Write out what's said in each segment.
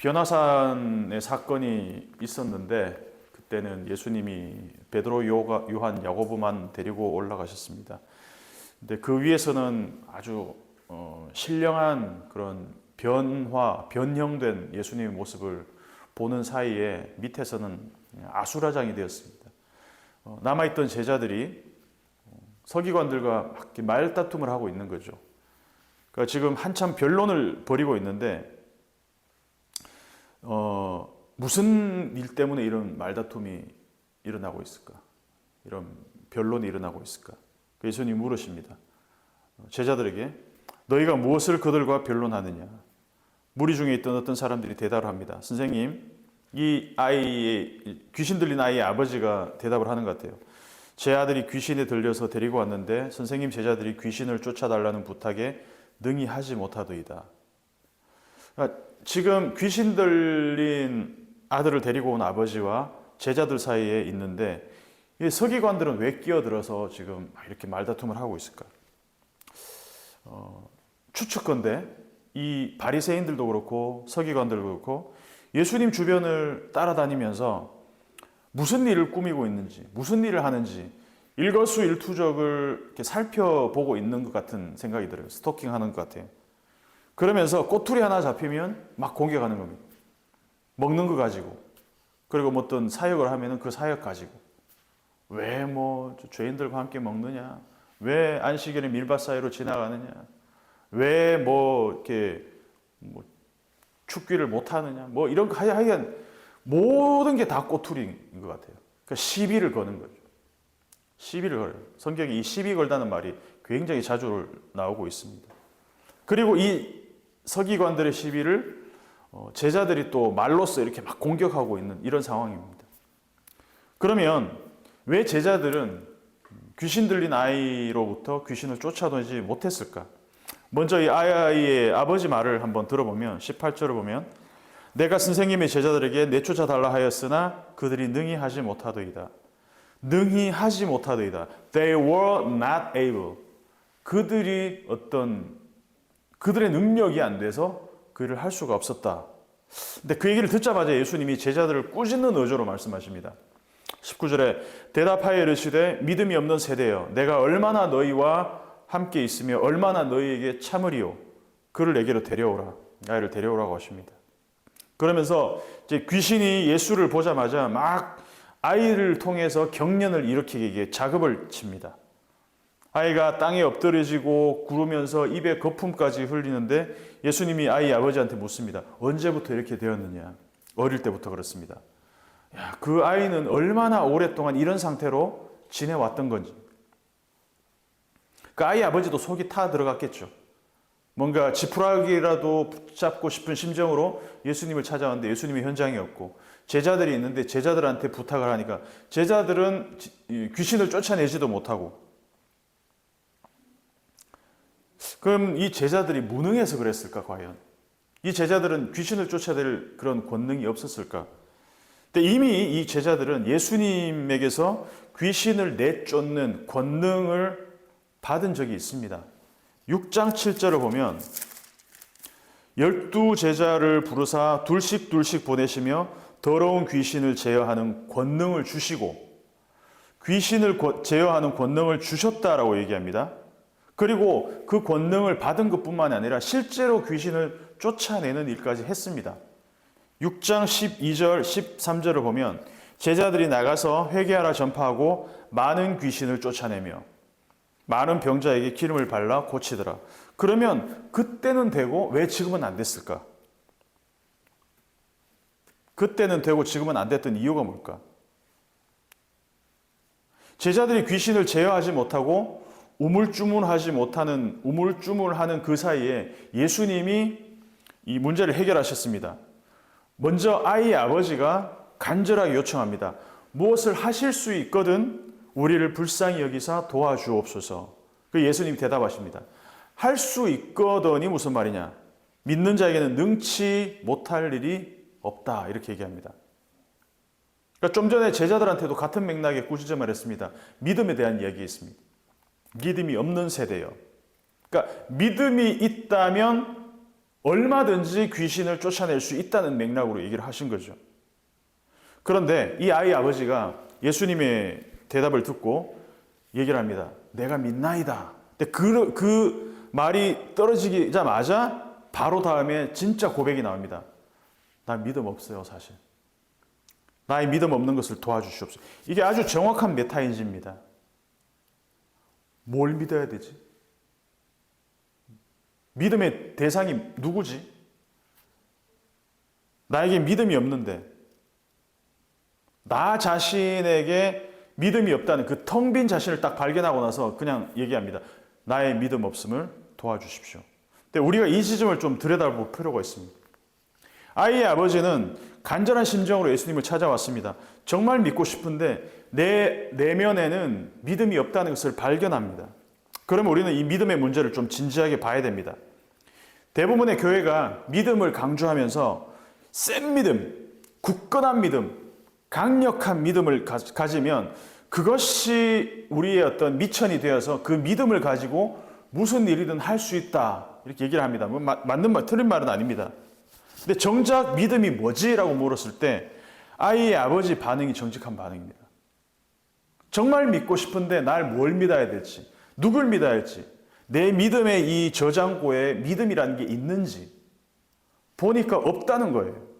변화산의 사건이 있었는데 그때는 예수님이 베드로, 요한, 야고보만 데리고 올라가셨습니다. 근데 그 위에서는 아주 신령한 그런 변형된 예수님의 모습을 보는 사이에 밑에서는 아수라장이 되었습니다. 남아있던 제자들이 서기관들과 막 말다툼을 하고 있는 거죠. 그러니까 지금 한참 변론을 벌이고 있는데 무슨 일 때문에 이런 말다툼이 일어나고 있을까? 이런 변론이 일어나고 있을까? 예수님이 물으십니다. 제자들에게 너희가 무엇을 그들과 변론하느냐? 무리 중에 있던 어떤 사람들이 대답을 합니다. 선생님, 이 아이의 귀신 들린 아이의 아버지가 대답을 하는 것 같아요. 제 아들이 귀신에 들려서 데리고 왔는데 선생님 제자들이 귀신을 쫓아달라는 부탁에 능히 하지 못하더이다. 그러니까 지금 귀신 들린 아들을 데리고 온 아버지와 제자들 사이에 있는데 이 서기관들은 왜 끼어들어서 지금 이렇게 말다툼을 하고 있을까? 추측건데 이 바리새인들도 그렇고 서기관들도 그렇고 예수님 주변을 따라다니면서 무슨 일을 꾸미고 있는지, 무슨 일을 하는지 일거수일투족을 이렇게 살펴보고 있는 것 같은 생각이 들어요. 스토킹하는 것 같아요. 그러면서 꼬투리 하나 잡히면 막 공격하는 겁니다. 먹는 거 가지고. 그리고 뭐 어떤 사역을 하면 그 사역 가지고. 왜 뭐 죄인들과 함께 먹느냐? 왜 안식일에 밀밭 사이로 지나가느냐? 왜 뭐 이렇게 뭐 축기를 못 하느냐? 뭐 이런 거 하여간 모든 게 다 꼬투리인 것 같아요. 그러니까 시비를 거는 거죠. 시비를 걸어요. 성경에 이 시비 걸다는 말이 굉장히 자주 나오고 있습니다. 그리고 이 서기관들의 시비를 제자들이 또 말로써 이렇게 막 공격하고 있는 이런 상황입니다. 그러면 왜 제자들은 귀신 들린 아이로부터 귀신을 쫓아내지 못했을까? 먼저 이 아이의 아버지 말을 한번 들어보면 18절을 보면 내가 선생님의 제자들에게 내쫓아달라 하였으나 그들이 능히 하지 못하더이다. 능히 하지 못하더이다. They were not able. 그들의 능력이 안 돼서 그 일을 할 수가 없었다. 근데 그 얘기를 듣자마자 예수님이 제자들을 꾸짖는 어조로 말씀하십니다. 19절에 대답하여 이르시되 믿음이 없는 세대여 내가 얼마나 너희와 함께 있으며 얼마나 너희에게 참으리요. 그를 내게로 데려오라. 아이를 데려오라고 하십니다. 그러면서 이제 귀신이 예수를 보자마자 막 아이를 통해서 경련을 일으키게 자급을 칩니다. 아이가 땅에 엎드려지고 구르면서 입에 거품까지 흘리는데 예수님이 아이 아버지한테 묻습니다. 언제부터 이렇게 되었느냐? 어릴 때부터 그렇습니다. 야, 그 아이는 얼마나 오랫동안 이런 상태로 지내왔던 건지. 그 아이 아버지도 속이 타 들어갔겠죠. 뭔가 지푸라기라도 붙잡고 싶은 심정으로 예수님을 찾아왔는데 예수님이 현장에 없고 제자들이 있는데 제자들한테 부탁을 하니까 제자들은 귀신을 쫓아내지도 못하고 그럼 이 제자들이 무능해서 그랬을까 과연? 이 제자들은 귀신을 쫓아낼 그런 권능이 없었을까? 근데 이미 이 제자들은 예수님에게서 귀신을 내쫓는 권능을 받은 적이 있습니다. 6장 7절을 보면 12제자를 부르사 둘씩 보내시며 더러운 귀신을 제어하는 권능을 주시고 귀신을 제어하는 권능을 주셨다라고 얘기합니다. 그리고 그 권능을 받은 것뿐만 아니라 실제로 귀신을 쫓아내는 일까지 했습니다. 6장 12절 13절을 보면 제자들이 나가서 회개하라 전파하고 많은 귀신을 쫓아내며 많은 병자에게 기름을 발라 고치더라. 그러면 그때는 되고 왜 지금은 안 됐을까? 그때는 되고 지금은 안 됐던 이유가 뭘까? 제자들이 귀신을 제어하지 못하고 우물쭈물하는 그 사이에 예수님이 이 문제를 해결하셨습니다. 먼저 아이의 아버지가 간절하게 요청합니다. 무엇을 하실 수 있거든 우리를 불쌍히 여기사 도와주옵소서. 그 예수님이 대답하십니다. 할 수 있거든이 무슨 말이냐? 믿는 자에게는 능치 못할 일이 없다. 이렇게 얘기합니다. 그러니까 좀 전에 제자들한테도 같은 맥락의 꾸짖음을 말했습니다. 믿음에 대한 이야기였습니다. 믿음이 없는 세대요. 그러니까 믿음이 있다면 얼마든지 귀신을 쫓아낼 수 있다는 맥락으로 얘기를 하신 거죠. 그런데 이 아이 아버지가 예수님의 대답을 듣고 얘기를 합니다. 내가 믿나이다. 근데 그 말이 떨어지자마자 바로 다음에 진짜 고백이 나옵니다. 나 믿음 없어요, 사실. 나의 믿음 없는 것을 도와주시옵소서. 이게 아주 정확한 메타인지입니다. 뭘 믿어야 되지? 믿음의 대상이 누구지? 나에게 믿음이 없는데, 나 자신에게 믿음이 없다는 그 텅 빈 자신을 딱 발견하고 나서 그냥 얘기합니다. 나의 믿음 없음을 도와주십시오. 근데 우리가 이 지점을 좀 들여다볼 필요가 있습니다. 아이의 아버지는 간절한 심정으로 예수님을 찾아왔습니다. 정말 믿고 싶은데 내 내면에는 믿음이 없다는 것을 발견합니다. 그러면 우리는 이 믿음의 문제를 좀 진지하게 봐야 됩니다. 대부분의 교회가 믿음을 강조하면서 센 믿음, 굳건한 믿음, 강력한 믿음을 가지면 그것이 우리의 어떤 미천이 되어서 그 믿음을 가지고 무슨 일이든 할 수 있다. 이렇게 얘기를 합니다. 맞는 말, 틀린 말은 아닙니다. 근데 정작 믿음이 뭐지? 라고 물었을 때 아이의 아버지 반응이 정직한 반응입니다. 정말 믿고 싶은데 날 뭘 믿어야 될지, 누굴 믿어야 할지, 내 믿음의 이 저장고에 믿음이라는 게 있는지 보니까 없다는 거예요.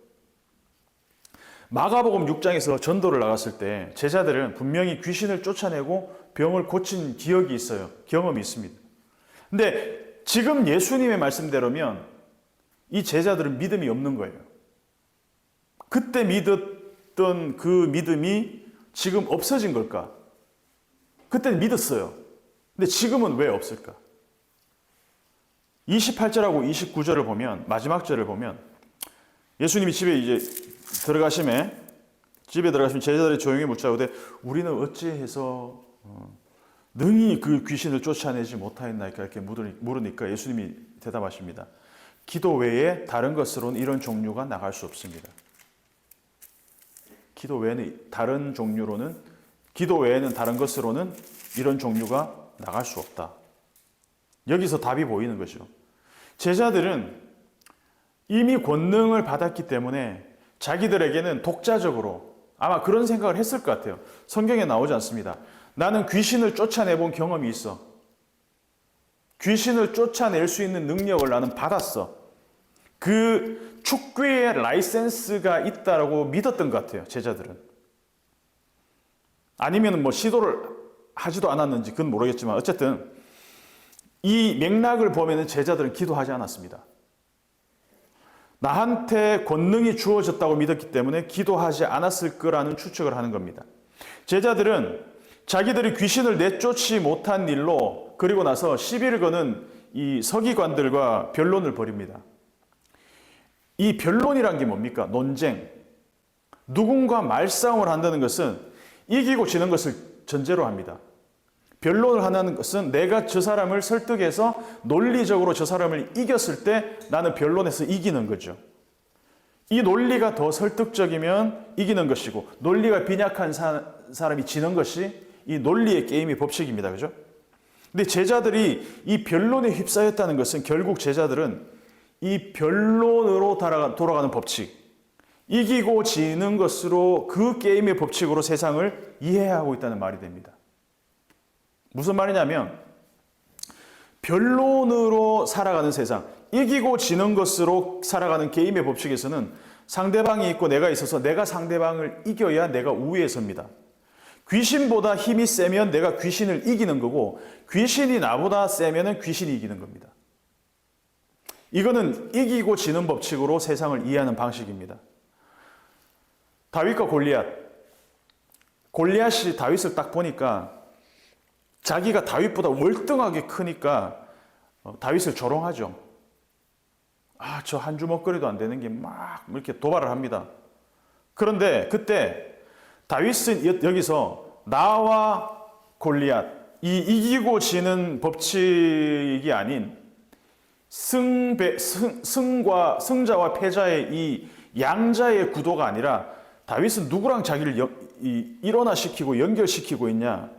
마가복음 6장에서 전도를 나갔을 때 제자들은 분명히 귀신을 쫓아내고 병을 고친 기억이 있어요. 경험이 있습니다. 근데 지금 예수님의 말씀대로면 이 제자들은 믿음이 없는 거예요. 그때 믿었던 그 믿음이 지금 없어진 걸까? 그때는 믿었어요. 근데 지금은 왜 없을까? 28절하고 29절을 보면, 마지막 절을 보면 예수님이 집에 들어가시면 제자들이 조용히 묻자오되 우리는 어찌해서 능히 그 귀신을 쫓아내지 못하였나이까 이렇게 물으니까 예수님이 대답하십니다. 기도 외에 다른 것으로는 이런 종류가 나갈 수 없습니다. 기도 외에는 다른 것으로는 이런 종류가 나갈 수 없다. 여기서 답이 보이는 거죠. 제자들은 이미 권능을 받았기 때문에 자기들에게는 독자적으로 아마 그런 생각을 했을 것 같아요. 성경에 나오지 않습니다. 나는 귀신을 쫓아내본 경험이 있어. 귀신을 쫓아낼 수 있는 능력을 나는 받았어. 그 축구의 라이센스가 있다라고 믿었던 것 같아요. 제자들은. 아니면 뭐 시도를 하지도 않았는지 그건 모르겠지만 어쨌든 이 맥락을 보면 제자들은 기도하지 않았습니다. 나한테 권능이 주어졌다고 믿었기 때문에 기도하지 않았을 거라는 추측을 하는 겁니다. 제자들은 자기들이 귀신을 내쫓지 못한 일로 그리고 나서 시비를 거는 이 서기관들과 변론을 벌입니다. 이 변론이란 게 뭡니까? 논쟁. 누군가 말싸움을 한다는 것은 이기고 지는 것을 전제로 합니다. 변론을 하는 것은 내가 저 사람을 설득해서 논리적으로 저 사람을 이겼을 때 나는 변론에서 이기는 거죠. 이 논리가 더 설득적이면 이기는 것이고 논리가 빈약한 사람이 지는 것이 이 논리의 게임의 법칙입니다. 그죠? 근데 제자들이 이 변론에 휩싸였다는 것은 결국 제자들은 이 변론으로 돌아가는 법칙, 이기고 지는 것으로 그 게임의 법칙으로 세상을 이해하고 있다는 말이 됩니다. 무슨 말이냐면 변론으로 살아가는 세상, 이기고 지는 것으로 살아가는 게임의 법칙에서는 상대방이 있고 내가 있어서 내가 상대방을 이겨야 내가 우위에 섭니다. 귀신보다 힘이 세면 내가 귀신을 이기는 거고 귀신이 나보다 세면 귀신이 이기는 겁니다. 이거는 이기고 지는 법칙으로 세상을 이해하는 방식입니다. 다윗과 골리앗이 다윗을 딱 보니까 자기가 다윗보다 월등하게 크니까 다윗을 조롱하죠. 저 한 주먹거리도 안 되는 게 막 이렇게 도발을 합니다. 그런데 그때 다윗은 여기서 나와 골리앗, 이 이기고 지는 법칙이 아닌 승자와 패자의 이 양자의 구도가 아니라 다윗은 누구랑 자기를 일원화시키고 연결시키고 있냐?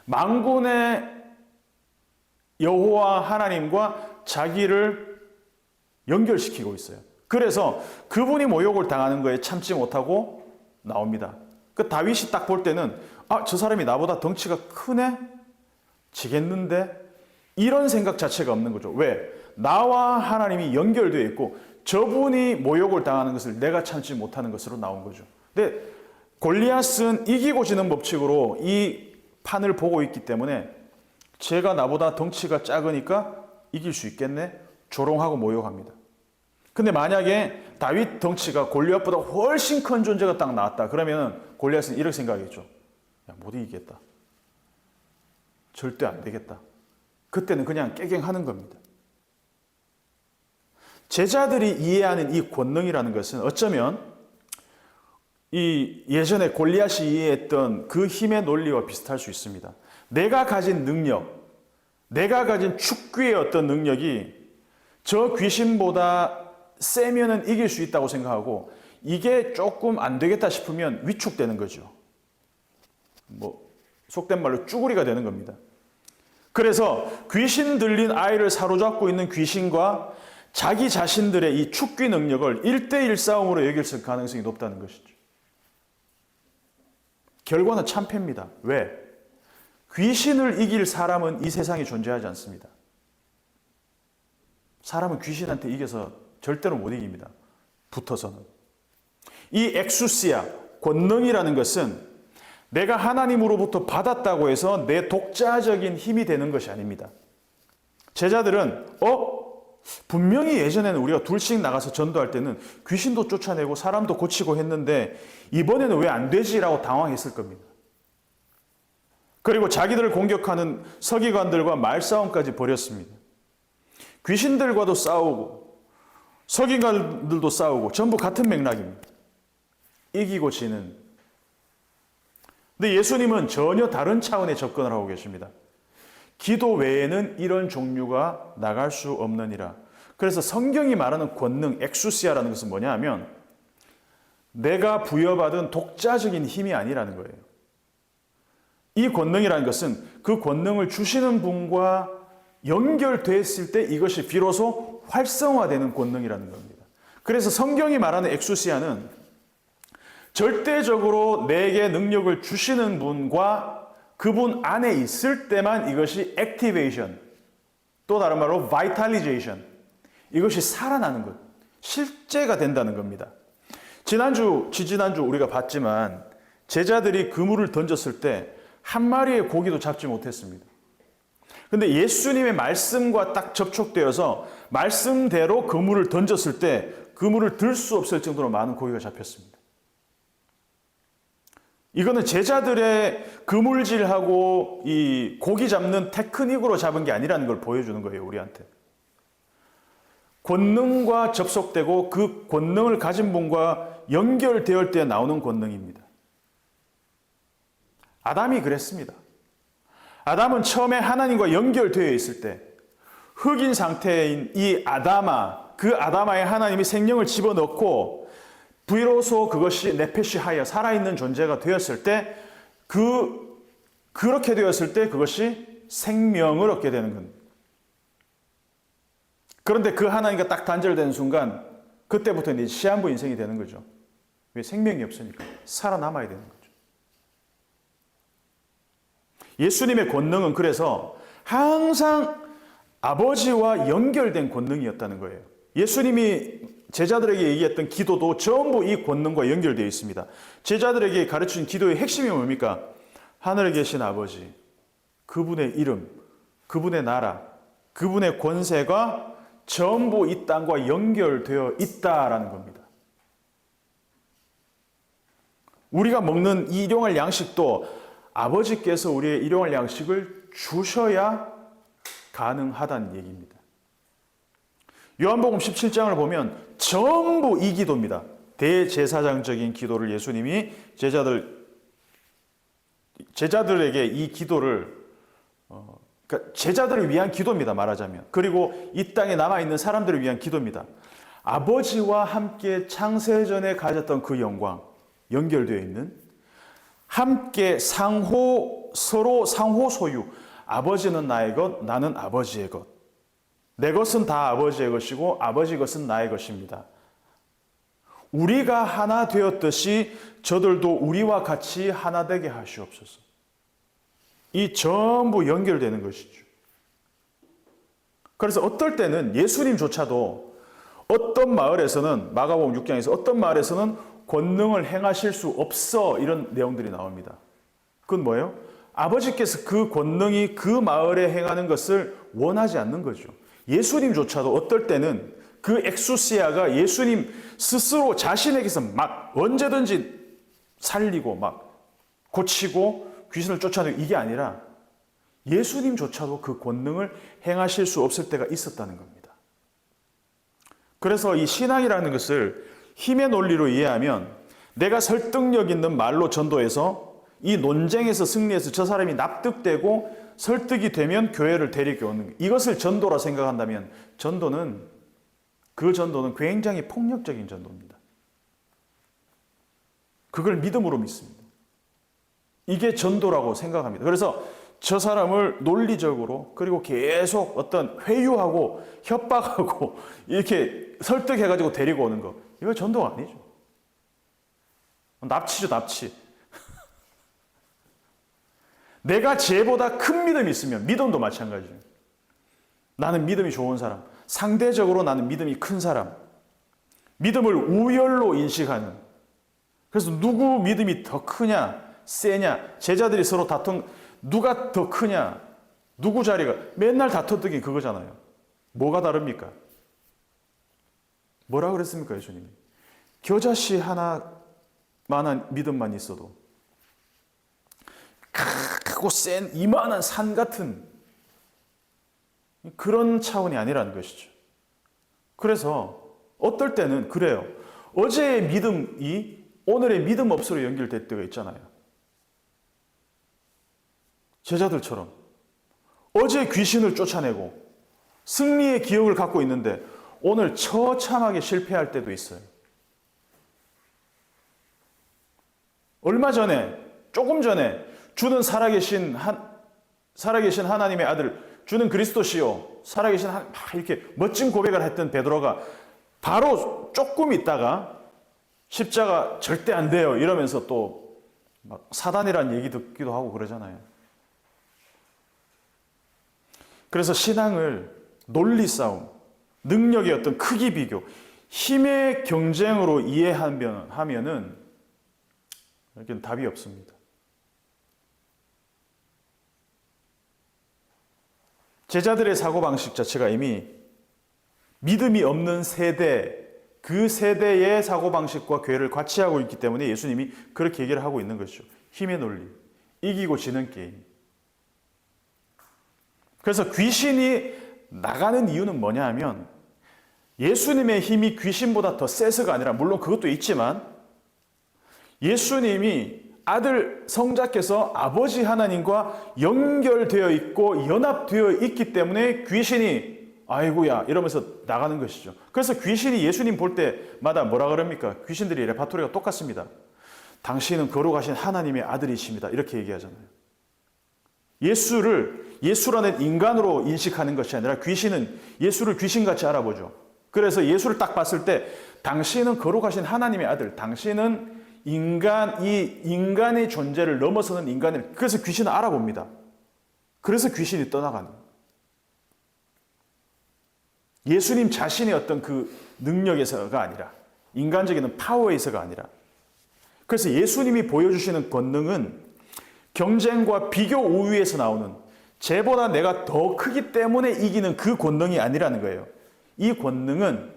만군의 여호와 하나님과 자기를 연결시키고 있어요. 그래서 그분이 모욕을 당하는 거에 참지 못하고 나옵니다. 그 다윗이 딱 볼 때는 저 사람이 나보다 덩치가 크네? 지겠는데? 이런 생각 자체가 없는 거죠. 왜? 나와 하나님이 연결되어 있고 저분이 모욕을 당하는 것을 내가 참지 못하는 것으로 나온 거죠. 근데 골리앗은 이기고 지는 법칙으로 이 판을 보고 있기 때문에 제가 나보다 덩치가 작으니까 이길 수 있겠네? 조롱하고 모욕합니다. 근데 만약에 다윗 덩치가 골리앗보다 훨씬 큰 존재가 딱 나왔다. 그러면 골리앗은 이렇게 생각하겠죠. 못 이기겠다. 절대 안 되겠다. 그때는 그냥 깨갱하는 겁니다. 제자들이 이해하는 이 권능이라는 것은 어쩌면 이 예전에 골리앗이 이해했던 그 힘의 논리와 비슷할 수 있습니다. 내가 가진 능력, 내가 가진 축귀의 어떤 능력이 저 귀신보다 세면은 이길 수 있다고 생각하고 이게 조금 안 되겠다 싶으면 위축되는 거죠. 속된 말로 쭈구리가 되는 겁니다. 그래서 귀신 들린 아이를 사로잡고 있는 귀신과 자기 자신들의 이 축귀 능력을 1대1 싸움으로 여길 가능성이 높다는 것이죠. 결과는 참패입니다. 왜? 귀신을 이길 사람은 이 세상에 존재하지 않습니다. 사람은 귀신한테 이겨서 절대로 못 이깁니다. 붙어서는. 이 엑수시아, 권능이라는 것은 내가 하나님으로부터 받았다고 해서 내 독자적인 힘이 되는 것이 아닙니다. 제자들은 분명히 예전에는 우리가 둘씩 나가서 전도할 때는 귀신도 쫓아내고 사람도 고치고 했는데 이번에는 왜 안 되지라고 당황했을 겁니다. 그리고 자기들을 공격하는 서기관들과 말싸움까지 벌였습니다. 귀신들과도 싸우고 서기관들도 싸우고 전부 같은 맥락입니다. 이기고 지는. 근데 예수님은 전혀 다른 차원의 접근을 하고 계십니다. 기도 외에는 이런 종류가 나갈 수 없느니라. 그래서 성경이 말하는 권능, 엑수시아라는 것은 뭐냐 하면 내가 부여받은 독자적인 힘이 아니라는 거예요. 이 권능이라는 것은 그 권능을 주시는 분과 연결됐을 때 이것이 비로소 활성화되는 권능이라는 겁니다. 그래서 성경이 말하는 엑수시아는 절대적으로 내게 능력을 주시는 분과 그분 안에 있을 때만 이것이 액티베이션, 또 다른 말로 바이탈리제이션, 이것이 살아나는 것, 실제가 된다는 겁니다. 지지난주 우리가 봤지만 제자들이 그물을 던졌을 때 한 마리의 고기도 잡지 못했습니다. 근데 예수님의 말씀과 딱 접촉되어서 말씀대로 그물을 던졌을 때 그물을 들 수 없을 정도로 많은 고기가 잡혔습니다. 이거는 제자들의 그물질하고 이 고기 잡는 테크닉으로 잡은 게 아니라는 걸 보여주는 거예요, 우리한테. 권능과 접속되고 그 권능을 가진 분과 연결되을 때 나오는 권능입니다. 아담이 그랬습니다. 아담은 처음에 하나님과 연결되어 있을 때 흑인 상태인 이 아담아, 그 아담아에 하나님이 생명을 집어넣고 비로소 그것이 네페시 하여 살아있는 존재가 되었을 때 그렇게 되었을 때 그것이 생명을 얻게 되는 겁니다. 그런데 그 하나님과 딱 단절되는 순간 그때부터 이제 시한부 인생이 되는 거죠. 왜? 생명이 없으니까 살아남아야 되는 거죠. 예수님의 권능은 그래서 항상 아버지와 연결된 권능이었다는 거예요. 예수님이 제자들에게 얘기했던 기도도 전부 이 권능과 연결되어 있습니다. 제자들에게 가르친 기도의 핵심이 뭡니까? 하늘에 계신 아버지, 그분의 이름, 그분의 나라, 그분의 권세가 전부 이 땅과 연결되어 있다라는 겁니다. 우리가 먹는 이 일용할 양식도 아버지께서 우리의 일용할 양식을 주셔야 가능하다는 얘기입니다. 요한복음 17장을 보면 전부 이 기도입니다. 대제사장적인 기도를 예수님이 제자들에게 이 기도를 그러니까 제자들을 위한 기도입니다, 말하자면. 그리고 이 땅에 남아있는 사람들을 위한 기도입니다. 아버지와 함께 창세전에 가졌던 그 영광, 연결되어 있는 함께 서로 상호 소유, 아버지는 나의 것, 나는 아버지의 것. 내 것은 다 아버지의 것이고 아버지 것은 나의 것입니다. 우리가 하나 되었듯이 저들도 우리와 같이 하나 되게 하시옵소서. 이 전부 연결되는 것이죠. 그래서 어떨 때는 예수님조차도 어떤 마을에서는 마가복음 6장에서 어떤 마을에서는 권능을 행하실 수 없어 이런 내용들이 나옵니다. 그건 뭐예요? 아버지께서 그 권능이 그 마을에 행하는 것을 원하지 않는 거죠. 예수님조차도 어떨 때는 그 엑수시아가 예수님 스스로 자신에게서 막 언제든지 살리고 막 고치고 귀신을 쫓아내고 이게 아니라 예수님조차도 그 권능을 행하실 수 없을 때가 있었다는 겁니다. 그래서 이 신앙이라는 것을 힘의 논리로 이해하면 내가 설득력 있는 말로 전도해서 이 논쟁에서 승리해서 저 사람이 납득되고 설득이 되면 교회를 데리고 오는 것. 이것을 전도라 생각한다면 그 전도는 굉장히 폭력적인 전도입니다. 그걸 믿음으로 믿습니다. 이게 전도라고 생각합니다. 그래서 저 사람을 논리적으로 그리고 계속 어떤 회유하고 협박하고 이렇게 설득해가지고 데리고 오는 거. 이거 전도가 아니죠. 납치죠, 납치. 내가 쟤보다 큰 믿음이 있으면 믿음도 마찬가지예요. 나는 믿음이 좋은 사람, 상대적으로 나는 믿음이 큰 사람, 믿음을 우열로 인식하는. 그래서 누구 믿음이 더 크냐, 세냐, 제자들이 서로 누가 더 크냐, 누구 자리가 맨날 다퉜던 게 그거잖아요. 뭐가 다릅니까? 뭐라 그랬습니까, 예수님이? 겨자씨 하나만한 믿음만 있어도 크고 센 이만한 산 같은 그런 차원이 아니라는 것이죠. 그래서 어떨 때는 그래요. 어제의 믿음이 오늘의 믿음 없이로 연결될 때가 있잖아요. 제자들처럼 어제 귀신을 쫓아내고 승리의 기억을 갖고 있는데 오늘 처참하게 실패할 때도 있어요. 조금 전에 주는 살아계신 하나님의 아들, 주는 그리스도시요, 살아계신 이렇게 멋진 고백을 했던 베드로가 바로 조금 있다가 십자가 절대 안 돼요 이러면서 또 막 사단이라는 얘기 듣기도 하고 그러잖아요. 그래서 신앙을 논리 싸움, 능력의 어떤 크기 비교, 힘의 경쟁으로 이해하면은 이렇게 답이 없습니다. 제자들의 사고방식 자체가 이미 믿음이 없는 세대, 그 세대의 사고방식과 교회를 같이하고 있기 때문에 예수님이 그렇게 얘기를 하고 있는 것이죠. 힘의 논리, 이기고 지는 게임. 그래서 귀신이 나가는 이유는 뭐냐 하면 예수님의 힘이 귀신보다 더 세서가 아니라, 물론 그것도 있지만 예수님이 아들 성자께서 아버지 하나님과 연결되어 있고 연합되어 있기 때문에 귀신이 아이고야 이러면서 나가는 것이죠. 그래서 귀신이 예수님 볼 때마다 뭐라 그럽니까? 귀신들이 레파토리가 똑같습니다. 당신은 거룩하신 하나님의 아들이십니다. 이렇게 얘기하잖아요. 예수라는 인간으로 인식하는 것이 아니라 귀신은 예수를 귀신같이 알아보죠. 그래서 예수를 딱 봤을 때 당신은 거룩하신 하나님의 아들, 당신은 이 인간의 존재를 넘어서는 인간을, 그래서 귀신을 알아봅니다. 그래서 귀신이 떠나가는. 예수님 자신의 어떤 그 능력에서가 아니라, 인간적인 파워에서가 아니라. 그래서 예수님이 보여주시는 권능은 경쟁과 비교 우위에서 나오는, 쟤보다 내가 더 크기 때문에 이기는 그 권능이 아니라는 거예요. 이 권능은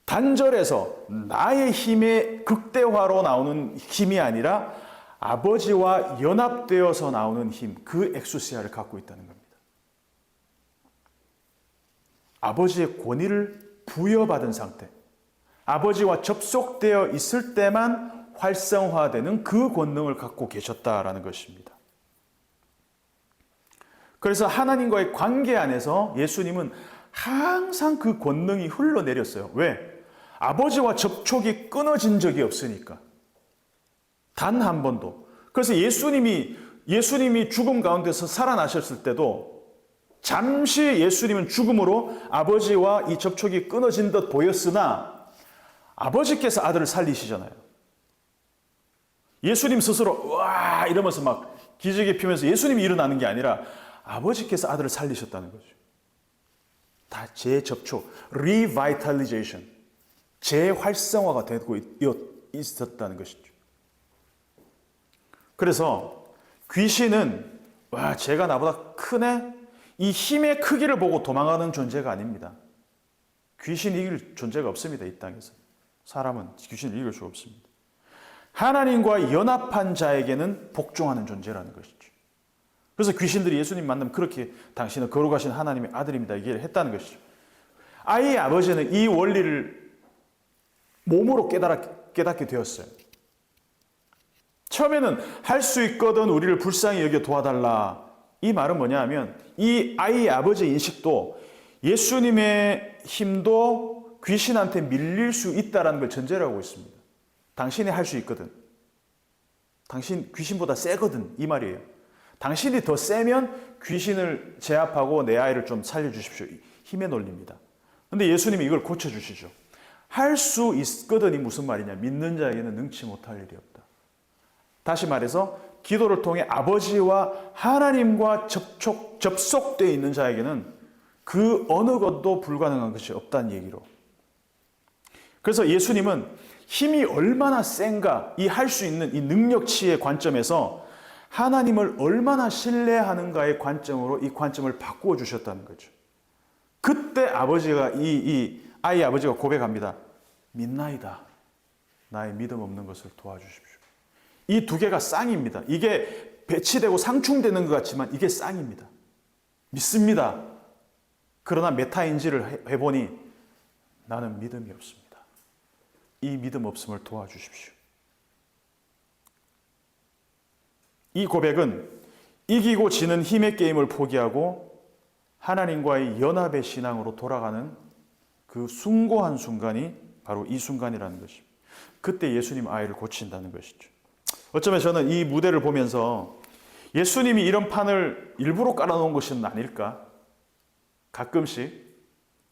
단절해서 나의 힘의 극대화로 나오는 힘이 아니라 아버지와 연합되어서 나오는 힘, 그 엑수시아를 갖고 있다는 겁니다. 아버지의 권위를 부여받은 상태, 아버지와 접속되어 있을 때만 활성화되는 그 권능을 갖고 계셨다라는 것입니다. 그래서 하나님과의 관계 안에서 예수님은 항상 그 권능이 흘러내렸어요. 왜? 아버지와 접촉이 끊어진 적이 없으니까. 단 한 번도. 그래서 예수님이 죽음 가운데서 살아나셨을 때도 잠시 예수님은 죽음으로 아버지와 이 접촉이 끊어진 듯 보였으나 아버지께서 아들을 살리시잖아요. 예수님 스스로 와 이러면서 막 기적이 피면서 예수님이 일어나는 게 아니라 아버지께서 아들을 살리셨다는 거죠. 다 재접촉, revitalization, 재활성화가 되고 있었다는 것이죠. 그래서 귀신은 와 쟤가 나보다 크네? 이 힘의 크기를 보고 도망가는 존재가 아닙니다. 귀신 이길 존재가 없습니다. 이 땅에서. 사람은 귀신을 이길 수가 없습니다. 하나님과 연합한 자에게는 복종하는 존재라는 것이죠. 그래서 귀신들이 예수님 만나면 그렇게 당신은 거룩하신 하나님의 아들입니다. 얘기를 했다는 것이죠. 아이의 아버지는 이 원리를 몸으로 깨닫게 되었어요. 처음에는 할 수 있거든 우리를 불쌍히 여겨 도와달라. 이 말은 뭐냐 하면 이 아이의 아버지의 인식도 예수님의 힘도 귀신한테 밀릴 수 있다는 걸 전제로 하고 있습니다. 당신이 할 수 있거든. 당신 귀신보다 세거든. 이 말이에요. 당신이 더 세면 귀신을 제압하고 내 아이를 좀 살려주십시오. 힘의 논리입니다. 그런데 예수님이 이걸 고쳐주시죠. 할 수 있거든이 무슨 말이냐. 믿는 자에게는 능치 못할 일이 없다. 다시 말해서 기도를 통해 아버지와 하나님과 접속되어 있는 자에게는 그 어느 것도 불가능한 것이 없다는 얘기로. 그래서 예수님은 힘이 얼마나 센가, 이 할 수 있는 이 능력치의 관점에서 하나님을 얼마나 신뢰하는가의 관점으로 이 관점을 바꾸어 주셨다는 거죠. 그때 아버지가 이 아이 아버지가 고백합니다. 믿나이다. 나의 믿음 없는 것을 도와주십시오. 이 두 개가 쌍입니다. 이게 배치되고 상충되는 것 같지만 이게 쌍입니다. 믿습니다. 그러나 메타인지를 해보니 나는 믿음이 없습니다. 이 믿음 없음을 도와주십시오. 이 고백은 이기고 지는 힘의 게임을 포기하고 하나님과의 연합의 신앙으로 돌아가는 그 숭고한 순간이 바로 이 순간이라는 것입니다. 그때 예수님 아이를 고친다는 것이죠. 어쩌면 저는 이 무대를 보면서 예수님이 이런 판을 일부러 깔아놓은 것은 아닐까? 가끔씩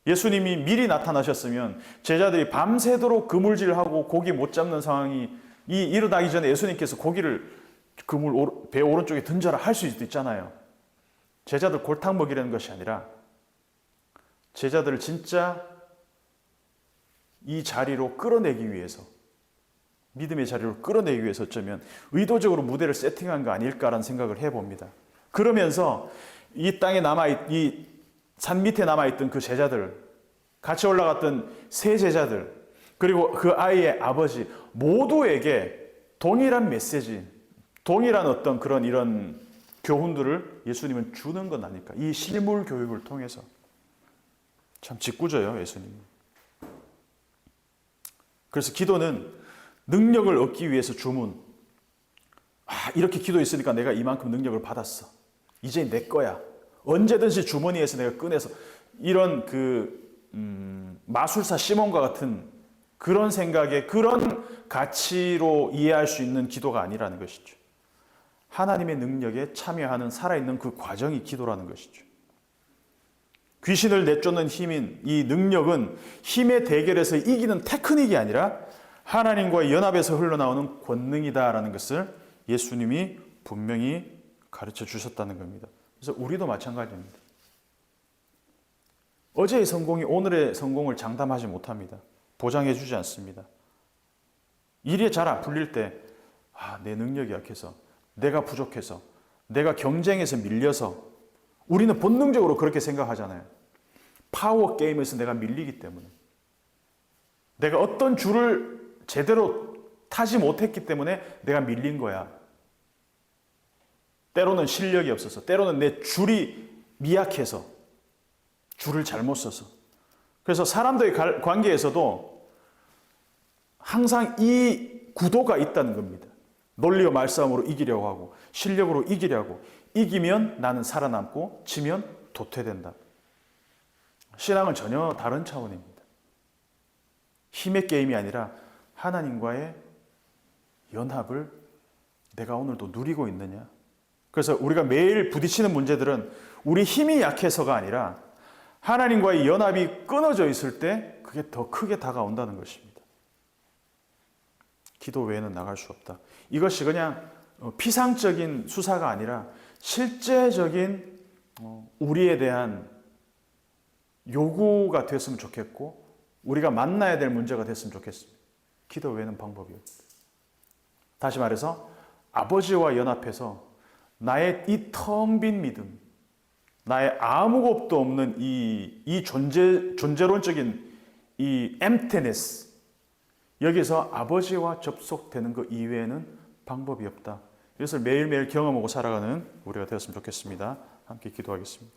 예수님이 미리 나타나셨으면 제자들이 밤새도록 그물질하고 고기 못 잡는 상황이 일어나기 전에 예수님께서 고기를 그물 배 오른쪽에 던져라 할 수도 있잖아요. 제자들 골탕 먹이려는 것이 아니라 제자들을 진짜 이 자리로 끌어내기 위해서, 믿음의 자리로 끌어내기 위해서 어쩌면 의도적으로 무대를 세팅한 거 아닐까라는 생각을 해봅니다. 그러면서 이 땅에 이 산 밑에 남아있던 그 제자들, 같이 올라갔던 세 제자들, 그리고 그 아이의 아버지 모두에게 동일한 메시지, 동일한 어떤 그런 이런 교훈들을 예수님은 주는 건 아닐까. 이 실물 교육을 통해서. 참 짓궂어요, 예수님. 그래서 기도는 능력을 얻기 위해서 주문. 이렇게 기도했으니까 내가 이만큼 능력을 받았어. 이제 내 거야. 언제든지 주머니에서 내가 꺼내서 이런 마술사 시몬과 같은 그런 생각에 그런 가치로 이해할 수 있는 기도가 아니라는 것이죠. 하나님의 능력에 참여하는 살아있는 그 과정이 기도라는 것이죠. 귀신을 내쫓는 힘인 이 능력은 힘의 대결에서 이기는 테크닉이 아니라 하나님과의 연합에서 흘러나오는 권능이다라는 것을 예수님이 분명히 가르쳐 주셨다는 겁니다. 그래서 우리도 마찬가지입니다. 어제의 성공이 오늘의 성공을 장담하지 못합니다. 보장해 주지 않습니다. 일이 잘 안 풀릴 때 내 능력이 약해서, 내가 부족해서, 내가 경쟁에서 밀려서 우리는 본능적으로 그렇게 생각하잖아요. 파워 게임에서 내가 밀리기 때문에, 내가 어떤 줄을 제대로 타지 못했기 때문에 내가 밀린 거야. 때로는 실력이 없어서, 때로는 내 줄이 미약해서, 줄을 잘못 써서. 그래서 사람들의 관계에서도 항상 이 구도가 있다는 겁니다. 논리와 말싸움으로 이기려고 하고, 실력으로 이기려고. 이기면 나는 살아남고, 지면 도태된다. 신앙은 전혀 다른 차원입니다. 힘의 게임이 아니라 하나님과의 연합을 내가 오늘도 누리고 있느냐? 그래서 우리가 매일 부딪히는 문제들은 우리 힘이 약해서가 아니라 하나님과의 연합이 끊어져 있을 때 그게 더 크게 다가온다는 것입니다. 기도 외에는 나갈 수 없다. 이것이 그냥 피상적인 수사가 아니라 실제적인 우리에 대한 요구가 됐으면 좋겠고 우리가 만나야 될 문제가 됐으면 좋겠습니다. 기도 외에는 방법이 없다. 다시 말해서 아버지와 연합해서 나의 이 텅 빈 믿음, 나의 아무것도 없는 이 존재론적인 이 emptiness, 여기서 아버지와 접속되는 것 이외에는 방법이 없다. 이것을 매일매일 경험하고 살아가는 우리가 되었으면 좋겠습니다. 함께 기도하겠습니다.